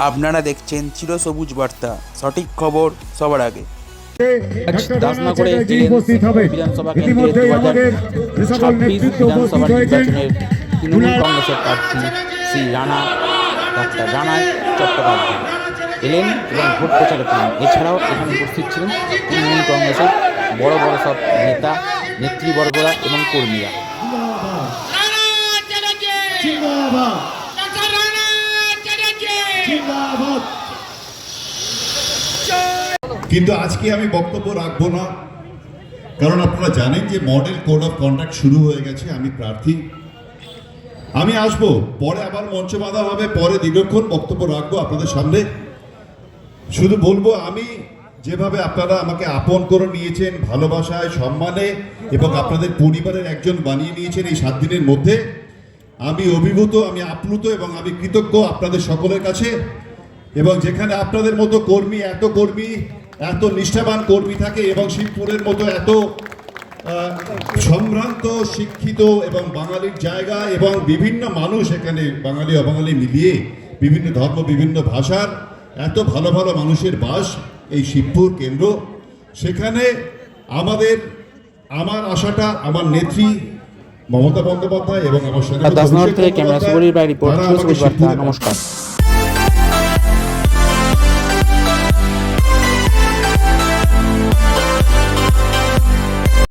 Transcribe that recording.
আপনারা দেখছেন চিরসবুজ বার্তা, সঠিক খবর সবার আগে। দাসনগরে বিধানসভা কেন্দ্রের 2026 বিধানসভা নির্বাচনের তৃণমূল কংগ্রেসের প্রার্থী শ্রী রানা ডাক্তার রানায় চট্টোপাধ্যায় এলেন এবং ভোট প্রচারে করেন। এছাড়াও এখানে উপস্থিত ছিলেন তৃণমূল কংগ্রেসের বড় বড় সব নেতা, নেতৃবর্গরা এবং কর্মীরা। কিন্তু আজকে আমি বক্তব্য রাখবো না, কারণ আপনারা জানেন যে মডেল কোড অফ কন্ডাক্ট শুরু হয়ে গেছে। আমি প্রার্থী, আমি আসবো, পরে আবার মঞ্চ বাঁধা হবে, পরে দীর্ঘক্ষণ বক্তব্য রাখবো আপনাদের সামনে। শুধু বলবো, আমি যেভাবে আপনারা আমাকে আপন করে নিয়েছেন, ভালোবাসায়, সম্মানে এবং আপনাদের পরিবারের একজন বানিয়ে নিয়েছেন এই 7 দিনের মধ্যে, আমি অভিভূত, আমি আপ্লুত এবং আমি কৃতজ্ঞ আপনাদের সকলের কাছে। এবং যেখানে আপনাদের মতো কর্মী, এত নিষ্ঠাবান কর্মী থাকে এবং শিবপুরের মতো এত সম্ভ্রান্ত, শিক্ষিত এবং বাঙালির জায়গা এবং বিভিন্ন মানুষ, এখানে বাঙালি অবাঙালি মিলিয়ে বিভিন্ন ধর্ম, বিভিন্ন ভাষার এত ভালো ভালো মানুষের বাস এই শিবপুর কেন্দ্র, সেখানে আমার আশাটা আমার নেত্রী মমতা বন্দ্যোপাধ্যায় এবং আমার সঙ্গে দাসনগর থেকে ক্যামেরা সুবরীর বাইরে রিপোর্ট, নমস্কার।